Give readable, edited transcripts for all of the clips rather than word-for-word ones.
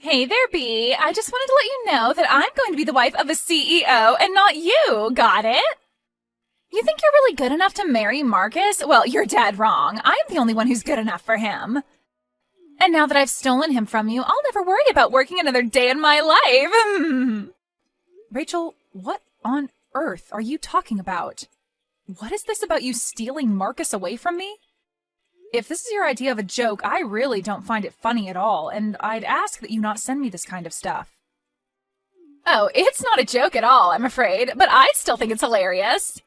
Hey there, Bee. I just wanted to let you know that I'm going to be the wife of a CEO and not you. Got it? You think you're really good enough to marry Marcus? Well, you're dead wrong. I'm the only one who's good enough for him. And now that I've stolen him from you, I'll never worry about working another day in my life. Rachel, what on earth are you talking about? What is this about you stealing Marcus away from me? If this is your idea of a joke, I really don't find it funny at all, and I'd ask that you not send me this kind of stuff. Oh, it's not a joke at all, I'm afraid, but I still think it's hilarious.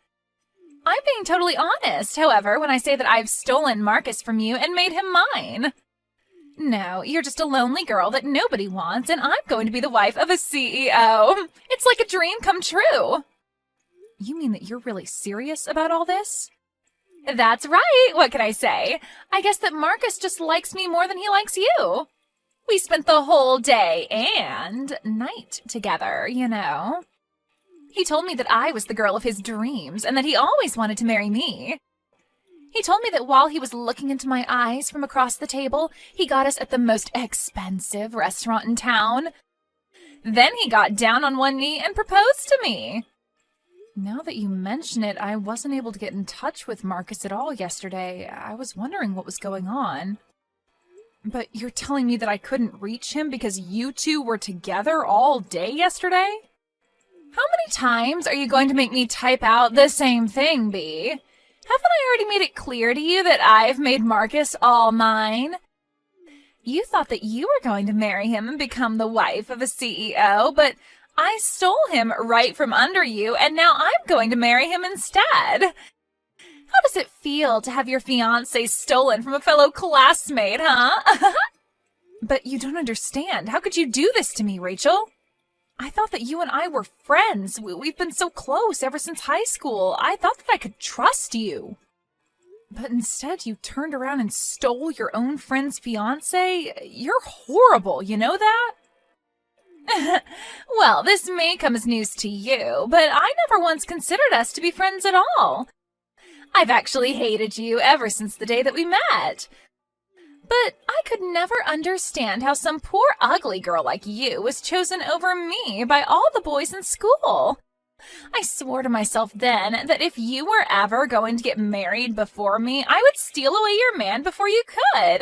I'm being totally honest, however, when I say that I've stolen Marcus from you and made him mine. No, you're just a lonely girl that nobody wants, and I'm going to be the wife of a CEO. It's like a dream come true. You mean that you're really serious about all this? That's right. What can I say? I guess that Marcus just likes me more than he likes you. We spent the whole day and night together, you know. He told me that I was the girl of his dreams and that he always wanted to marry me. He told me that while he was looking into my eyes from across the table, he got us at the most expensive restaurant in town. Then he got down on one knee and proposed to me. Now that you mention it, I wasn't able to get in touch with Marcus at all yesterday. I was wondering what was going on. But you're telling me that I couldn't reach him because you two were together all day yesterday? How many times are you going to make me type out the same thing, Bee? Haven't I already made it clear to you that I've made Marcus all mine? You thought that you were going to marry him and become the wife of a CEO, but I stole him right from under you, and now I'm going to marry him instead. How does it feel to have your fiancé stolen from a fellow classmate, huh? But you don't understand. How could you do this to me, Rachel? I thought that you and I were friends. We've been so close ever since high school. I thought that I could trust you. But instead, you turned around and stole your own friend's fiancé? You're horrible, you know that? Well, this may come as news to you, but I never once considered us to be friends at all. I've actually hated you ever since the day that we met. But I could never understand how some poor ugly girl like you was chosen over me by all the boys in school. I swore to myself then that if you were ever going to get married before me, I would steal away your man before you could.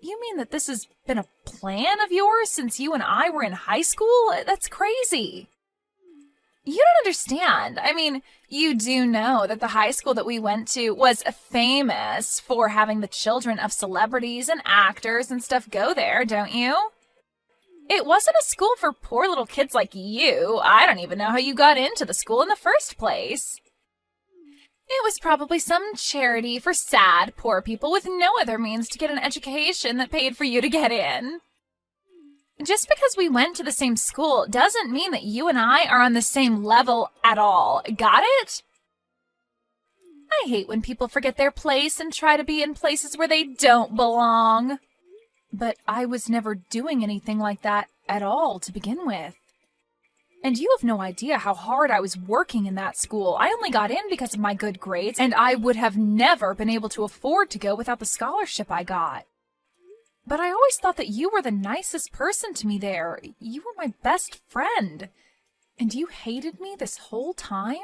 You mean that this has been a plan of yours since you and I were in high school? That's crazy. You don't understand. I mean, you do know that the high school that we went to was famous for having the children of celebrities and actors and stuff go there, don't you? It wasn't a school for poor little kids like you. I don't even know how you got into the school in the first place. It was probably some charity for sad, poor people with no other means to get an education that paid for you to get in. Just because we went to the same school doesn't mean that you and I are on the same level at all. Got it? I hate when people forget their place and try to be in places where they don't belong. But I was never doing anything like that at all to begin with. And you have no idea how hard I was working in that school. I only got in because of my good grades, and I would have never been able to afford to go without the scholarship I got. But I always thought that you were the nicest person to me there. You were my best friend. And you hated me this whole time?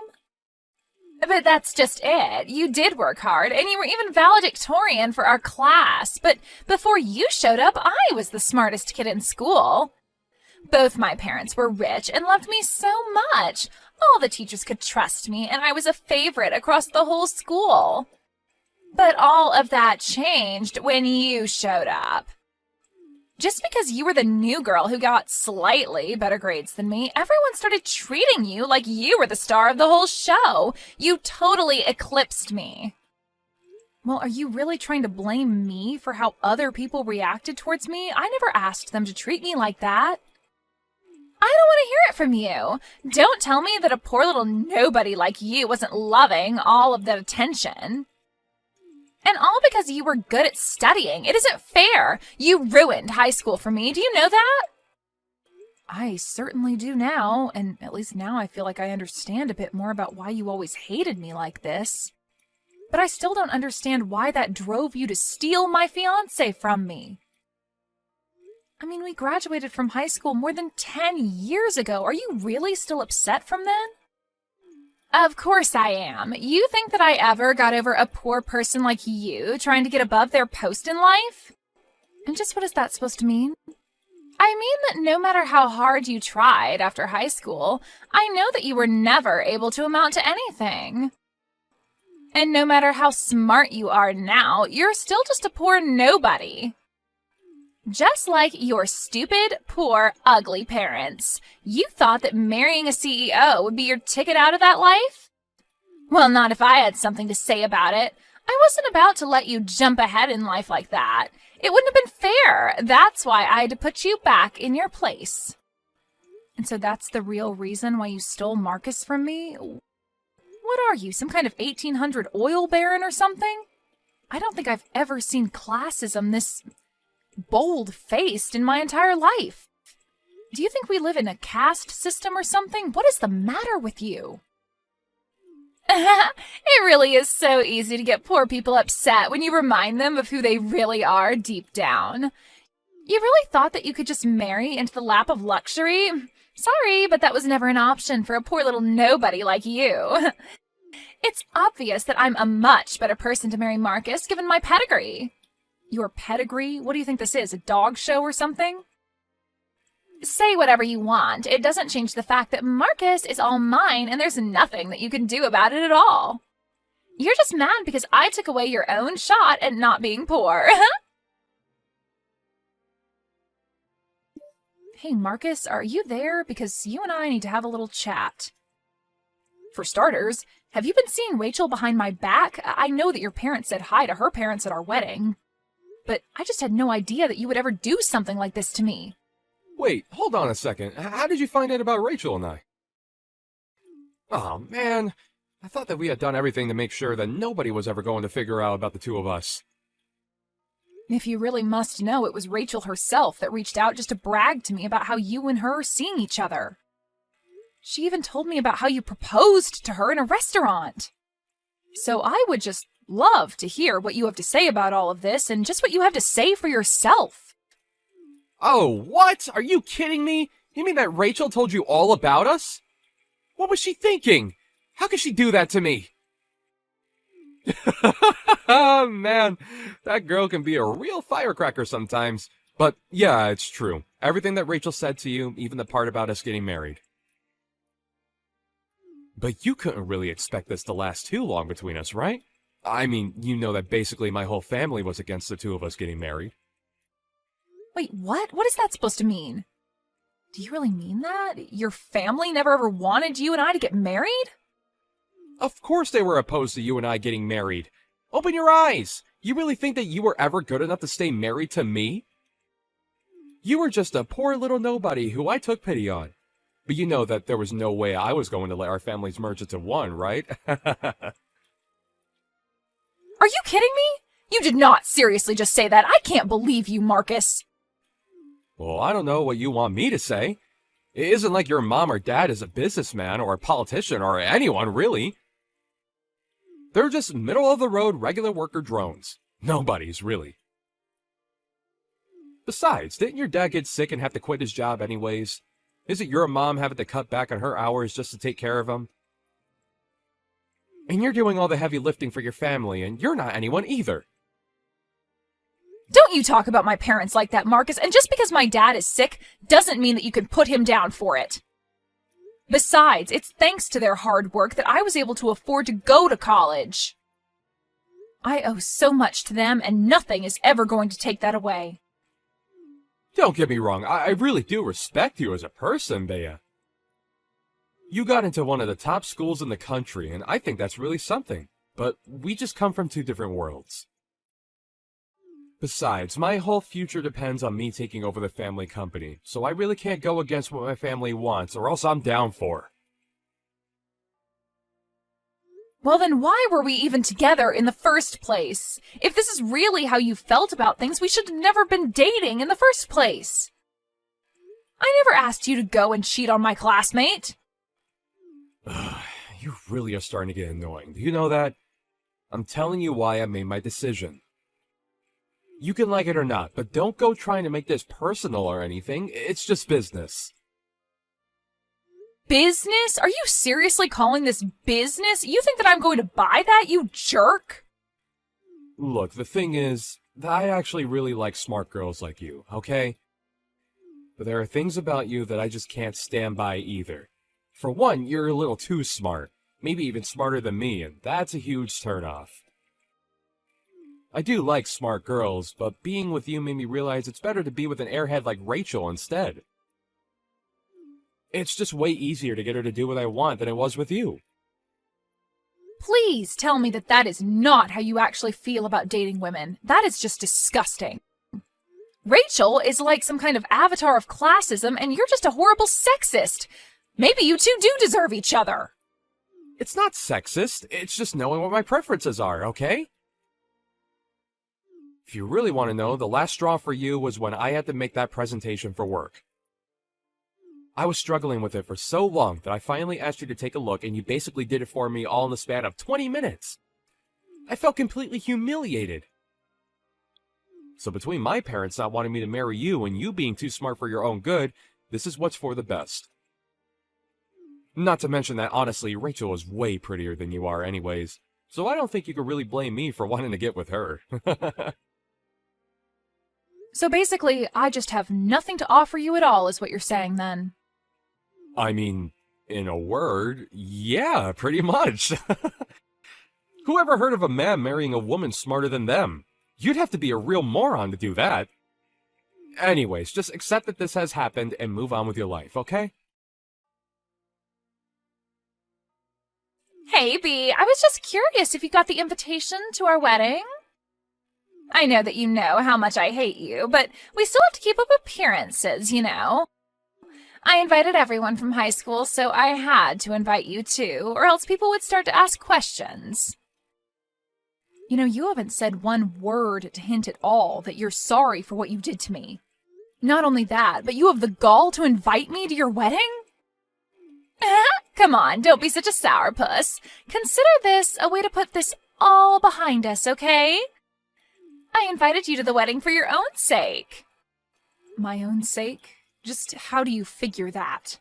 But that's just it. You did work hard, and you were even valedictorian for our class. But before you showed up, I was the smartest kid in school. Both my parents were rich and loved me so much. All the teachers could trust me, and I was a favorite across the whole school. But all of that changed when you showed up. Just because you were the new girl who got slightly better grades than me, everyone started treating you like you were the star of the whole show. You totally eclipsed me. Well, are you really trying to blame me for how other people reacted towards me? I never asked them to treat me like that. I don't want to hear it from you. Don't tell me that a poor little nobody like you wasn't loving all of that attention. And all because you were good at studying. It isn't fair. You ruined high school for me. Do you know that? I certainly do now, and at least now I feel like I understand a bit more about why you always hated me like this. But I still don't understand why that drove you to steal my fiancé from me. I mean, we graduated from high school more than 10 years ago. Are you really still upset from then? Of course I am. You think that I ever got over a poor person like you trying to get above their post in life? And just what is that supposed to mean? I mean that no matter how hard you tried after high school, I know that you were never able to amount to anything. And no matter how smart you are now, you're still just a poor nobody. Just like your stupid, poor, ugly parents. You thought that marrying a CEO would be your ticket out of that life? Well, not if I had something to say about it. I wasn't about to let you jump ahead in life like that. It wouldn't have been fair. That's why I had to put you back in your place. And so that's the real reason why you stole Marcus from me? What are you, some kind of 1800 oil baron or something? I don't think I've ever seen classism this bold-faced in my entire life. Do you think we live in a caste system or something? What is the matter with you? It really is so easy to get poor people upset when you remind them of who they really are deep down. You really thought that you could just marry into the lap of luxury? Sorry, but that was never an option for a poor little nobody like you. It's obvious that I'm a much better person to marry Marcus given my pedigree. Your pedigree? What do you think this is, a dog show or something? Say whatever you want. It doesn't change the fact that Marcus is all mine and there's nothing that you can do about it at all. You're just mad because I took away your own shot at not being poor. Hey, Marcus, are you there? Because you and I need to have a little chat. For starters, have you been seeing Rachel behind my back? I know that your parents said hi to her parents at our wedding. But I just had no idea that you would ever do something like this to me. Wait, hold on a second. How did you find out about Rachel and I? Oh, man. I thought that we had done everything to make sure that nobody was ever going to figure out about the two of us. If you really must know, it was Rachel herself that reached out just to brag to me about how you and her are seeing each other. She even told me about how you proposed to her in a restaurant. So I would just love to hear what you have to say about all of this and just what you have to say for yourself. Oh, what? Are you kidding me? You mean that Rachel told you all about us? What was she thinking? How could she do that to me? Oh, man. That girl can be a real firecracker sometimes. But yeah, it's true. Everything that Rachel said to you, even the part about us getting married. But you couldn't really expect this to last too long between us, right? I mean, you know that basically my whole family was against the two of us getting married. Wait, what? What is that supposed to mean? Do you really mean that? Your family never ever wanted you and I to get married? Of course they were opposed to you and I getting married. Open your eyes! You really think that you were ever good enough to stay married to me? You were just a poor little nobody who I took pity on. But you know that there was no way I was going to let our families merge into one, right? Are you kidding me? You did not seriously just say that. I can't believe you, Marcus. Well, I don't know what you want me to say. It isn't like your mom or dad is a businessman or a politician or anyone, really. They're just middle-of-the-road regular worker drones. Nobody's, really. Besides, didn't your dad get sick and have to quit his job anyways? Isn't your mom having to cut back on her hours just to take care of him? And you're doing all the heavy lifting for your family, and you're not anyone either. Don't you talk about my parents like that, Marcus, and just because my dad is sick doesn't mean that you can put him down for it. Besides, it's thanks to their hard work that I was able to afford to go to college. I owe so much to them, and nothing is ever going to take that away. Don't get me wrong, I really do respect you as a person, Bea. You got into one of the top schools in the country, and I think that's really something. But we just come from two different worlds. Besides, my whole future depends on me taking over the family company, so I really can't go against what my family wants, or else I'm down for. Well, then why were we even together in the first place? If this is really how you felt about things, we should have never been dating in the first place. I never asked you to go and cheat on my classmate. You really are starting to get annoying. Do you know that? I'm telling you why I made my decision. You can like it or not, but don't go trying to make this personal or anything. It's just business. Business? Are you seriously calling this business? You think that I'm going to buy that, you jerk? Look, the thing is, I actually really like smart girls like you, okay? But there are things about you that I just can't stand by either. For one, you're a little too smart. Maybe even smarter than me, and that's a huge turnoff. I do like smart girls, but being with you made me realize it's better to be with an airhead like Rachel instead. It's just way easier to get her to do what I want than it was with you. Please tell me that that is not how you actually feel about dating women. That is just disgusting. Rachel is like some kind of avatar of classism, and you're just a horrible sexist. Maybe you two do deserve each other. It's not sexist, it's just knowing what my preferences are, okay? If you really want to know, the last straw for you was when I had to make that presentation for work. I was struggling with it for so long that I finally asked you to take a look, and you basically did it for me all in the span of 20 minutes. I felt completely humiliated. So between my parents not wanting me to marry you and you being too smart for your own good, this is what's for the best. Not to mention that, honestly, Rachel is way prettier than you are anyways, so I don't think you could really blame me for wanting to get with her. So basically, I just have nothing to offer you at all, is what you're saying then. I mean, in a word, yeah, pretty much. Who ever heard of a man marrying a woman smarter than them? You'd have to be a real moron to do that. Anyways, just accept that this has happened and move on with your life, okay? Hey, Bea, I was just curious if you got the invitation to our wedding. I know that you know how much I hate you, but we still have to keep up appearances, you know. I invited everyone from high school, so I had to invite you too, or else people would start to ask questions. You know, you haven't said one word to hint at all that you're sorry for what you did to me. Not only that, but you have the gall to invite me to your wedding? Come on, don't be such a sourpuss. Consider this a way to put this all behind us, okay? I invited you to the wedding for your own sake. My own sake? Just how do you figure that?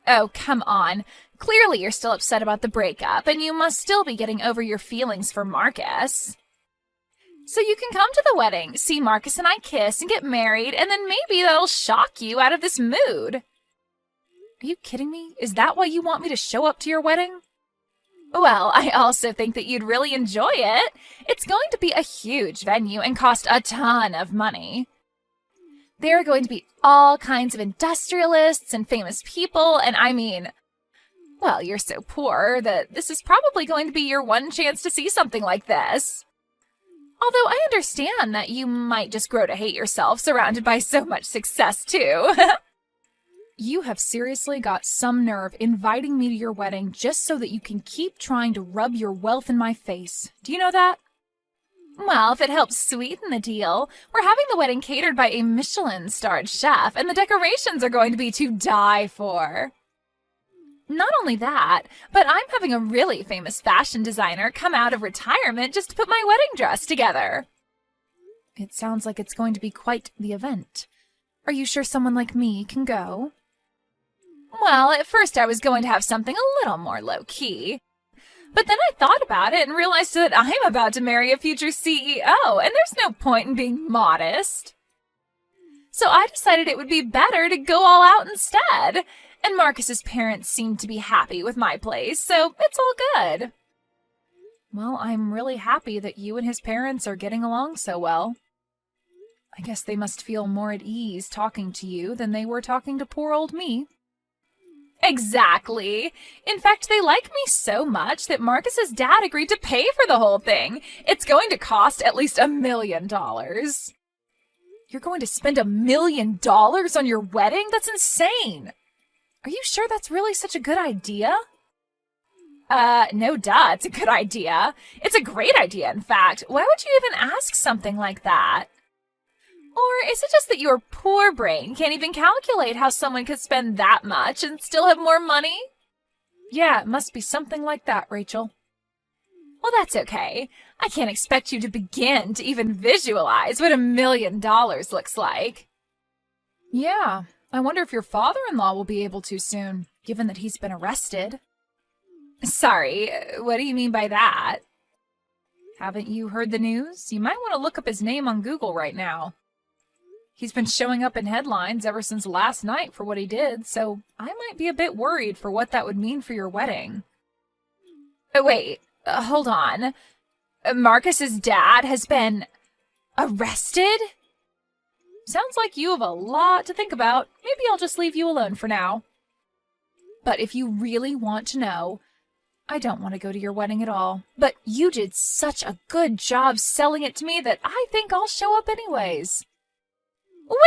Oh, come on. Clearly you're still upset about the breakup, and you must still be getting over your feelings for Marcus. So you can come to the wedding, see Marcus and I kiss and get married, and then maybe that'll shock you out of this mood. Are you kidding me? Is that why you want me to show up to your wedding? Well, I also think that you'd really enjoy it. It's going to be a huge venue and cost a ton of money. There are going to be all kinds of industrialists and famous people, and I mean, well, you're so poor that this is probably going to be your one chance to see something like this. Although I understand that you might just grow to hate yourself surrounded by so much success, too. You have seriously got some nerve inviting me to your wedding just so that you can keep trying to rub your wealth in my face. Do you know that? Well, if it helps sweeten the deal, we're having the wedding catered by a Michelin-starred chef, and the decorations are going to be to die for. Not only that, but I'm having a really famous fashion designer come out of retirement just to put my wedding dress together. It sounds like it's going to be quite the event. Are you sure someone like me can go? Well, at first I was going to have something a little more low-key. But then I thought about it and realized that I'm about to marry a future CEO, and there's no point in being modest. So I decided it would be better to go all out instead. And Marcus's parents seemed to be happy with my place, so it's all good. Well, I'm really happy that you and his parents are getting along so well. I guess they must feel more at ease talking to you than they were talking to poor old me. Exactly. In fact, they like me so much that Marcus's dad agreed to pay for the whole thing. It's going to cost at least $1 million. You're going to spend $1 million on your wedding? That's insane. Are you sure that's really such a good idea? No duh, it's a good idea. It's a great idea, in fact. Why would you even ask something like that? Or is it just that your poor brain can't even calculate how someone could spend that much and still have more money? Yeah, it must be something like that, Rachel. Well, that's okay. I can't expect you to begin to even visualize what $1 million looks like. Yeah, I wonder if your father-in-law will be able to soon, given that he's been arrested. Sorry, what do you mean by that? Haven't you heard the news? You might want to look up his name on Google right now. He's been showing up in headlines ever since last night for what he did, so I might be a bit worried for what that would mean for your wedding. Wait, hold on. Marcus's dad has been arrested? Sounds like you have a lot to think about. Maybe I'll just leave you alone for now. But if you really want to know, I don't want to go to your wedding at all. But you did such a good job selling it to me that I think I'll show up anyways.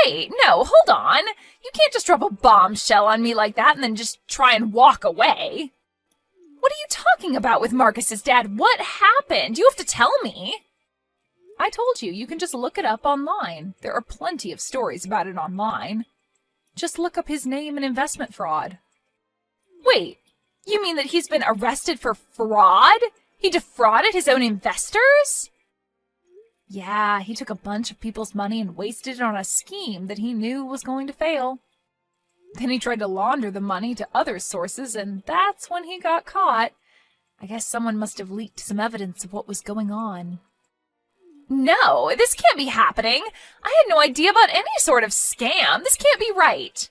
Wait, no, hold on. You can't just drop a bombshell on me like that and then just try and walk away. What are you talking about with Marcus's dad? What happened? You have to tell me. I told you, you can just look it up online. There are plenty of stories about it online. Just look up his name and investment fraud. Wait, you mean that he's been arrested for fraud? He defrauded his own investors? Yeah, he took a bunch of people's money and wasted it on a scheme that he knew was going to fail. Then he tried to launder the money to other sources, and that's when he got caught. I guess someone must have leaked some evidence of what was going on. No, this can't be happening. I had no idea about any sort of scam. This can't be right.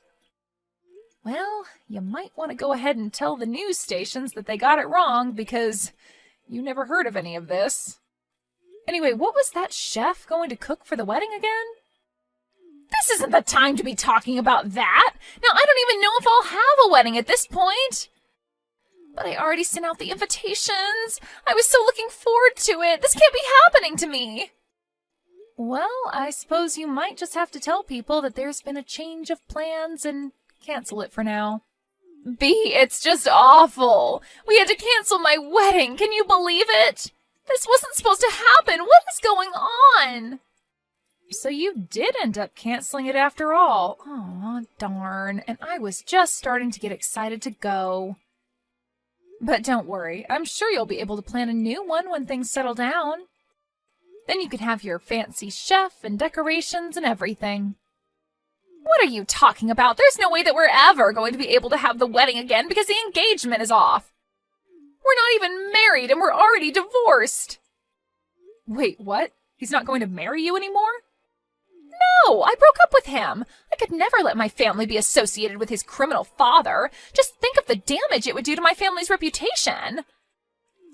Well, you might want to go ahead and tell the news stations that they got it wrong because you never heard of any of this. Anyway, what was that chef going to cook for the wedding again? This isn't the time to be talking about that. Now, I don't even know if I'll have a wedding at this point. But I already sent out the invitations. I was so looking forward to it. This can't be happening to me. Well, I suppose you might just have to tell people that there's been a change of plans and cancel it for now. B, it's just awful. We had to cancel my wedding. Can you believe it? This wasn't supposed to happen. What is going on? So you did end up canceling it after all. Aw, darn. And I was just starting to get excited to go. But don't worry. I'm sure you'll be able to plan a new one when things settle down. Then you can have your fancy chef and decorations and everything. What are you talking about? There's no way that we're ever going to be able to have the wedding again because the engagement is off. We're not even married and we're already divorced. Wait, what? He's not going to marry you anymore? No, I broke up with him. I could never let my family be associated with his criminal father. Just think of the damage it would do to my family's reputation.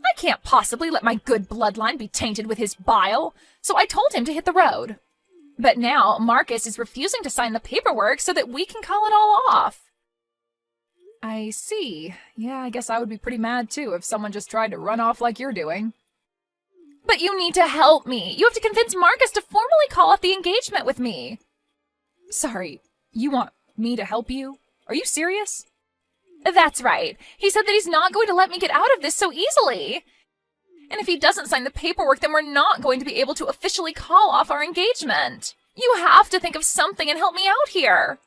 I can't possibly let my good bloodline be tainted with his bile, so I told him to hit the road. But now Marcus is refusing to sign the paperwork so that we can call it all off. I see. Yeah, I guess I would be pretty mad too if someone just tried to run off like you're doing. But you need to help me. You have to convince Marcus to formally call off the engagement with me. Sorry, you want me to help you? Are you serious? That's right. He said that he's not going to let me get out of this so easily. And if he doesn't sign the paperwork, then we're not going to be able to officially call off our engagement. You have to think of something and help me out here.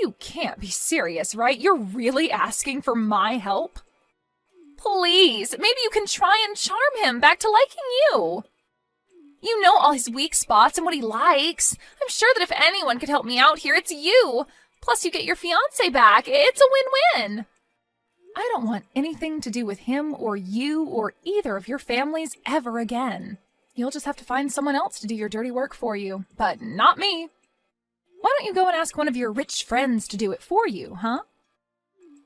You can't be serious, right? You're really asking for my help? Please, maybe you can try and charm him back to liking you. You know all his weak spots and what he likes. I'm sure that if anyone could help me out here, it's you. Plus, you get your fiancé back. It's a win-win. I don't want anything to do with him or you or either of your families ever again. You'll just have to find someone else to do your dirty work for you, but not me. Why don't you go and ask one of your rich friends to do it for you, huh?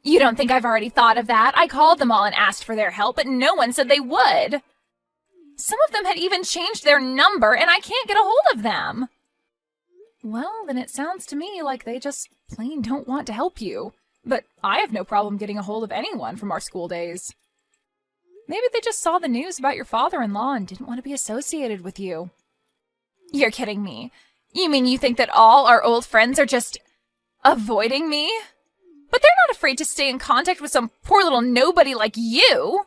You don't think I've already thought of that? I called them all and asked for their help, but no one said they would. Some of them had even changed their number, and I can't get a hold of them. Well, then it sounds to me like they just plain don't want to help you. But I have no problem getting a hold of anyone from our school days. Maybe they just saw the news about your father-in-law and didn't want to be associated with you. You're kidding me. You mean you think that all our old friends are just avoiding me? But they're not afraid to stay in contact with some poor little nobody like you.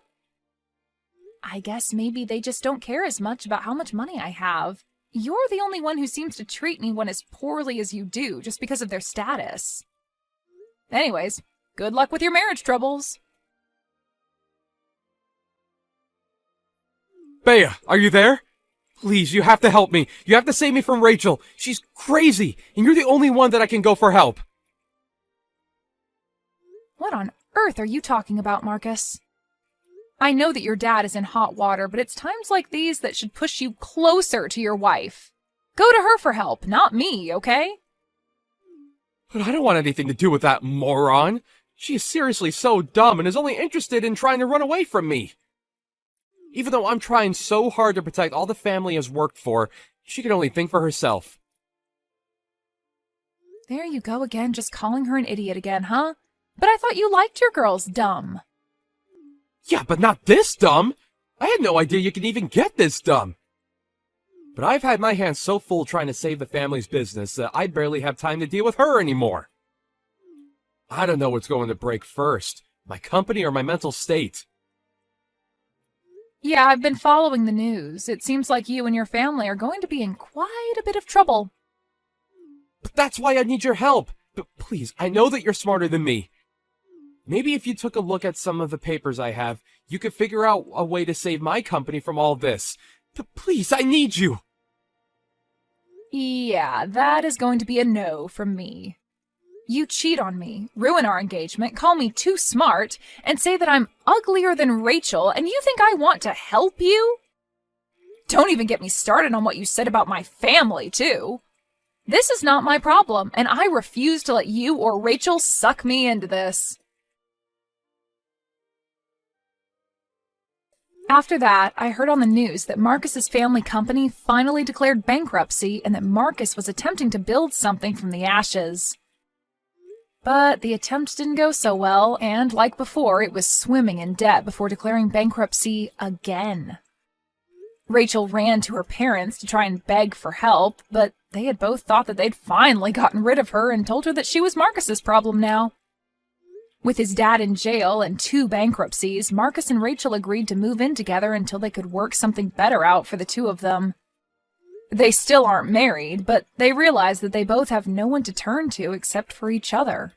I guess maybe they just don't care as much about how much money I have. You're the only one who seems to treat anyone as poorly as you do just because of their status. Anyways, good luck with your marriage troubles. Bea, are you there? Please, you have to help me. You have to save me from Rachel. She's crazy, and you're the only one that I can go for help. What on earth are you talking about, Marcus? I know that your dad is in hot water, but it's times like these that should push you closer to your wife. Go to her for help, not me, okay? But I don't want anything to do with that moron. She is seriously so dumb and is only interested in trying to run away from me. Even though I'm trying so hard to protect all the family has worked for, she can only think for herself. There you go again, just calling her an idiot again, huh? But I thought you liked your girls dumb. Yeah, but not this dumb. I had no idea you could even get this dumb. But I've had my hands so full trying to save the family's business that I barely have time to deal with her anymore. I don't know what's going to break first, my company or my mental state. Yeah, I've been following the news. It seems like you and your family are going to be in quite a bit of trouble. But that's why I need your help. But please, I know that you're smarter than me. Maybe if you took a look at some of the papers I have, you could figure out a way to save my company from all this. But please, I need you. Yeah, that is going to be a no from me. You cheat on me, ruin our engagement, call me too smart, and say that I'm uglier than Rachel, and you think I want to help you? Don't even get me started on what you said about my family, too. This is not my problem, and I refuse to let you or Rachel suck me into this. After that, I heard on the news that Marcus's family company finally declared bankruptcy and that Marcus was attempting to build something from the ashes. But the attempt didn't go so well, and like before, it was swimming in debt before declaring bankruptcy again. Rachel ran to her parents to try and beg for help, but they had both thought that they'd finally gotten rid of her and told her that she was Marcus's problem now. With his dad in jail and 2 bankruptcies, Marcus and Rachel agreed to move in together until they could work something better out for the 2 of them. They still aren't married, but they realize that they both have no one to turn to except for each other.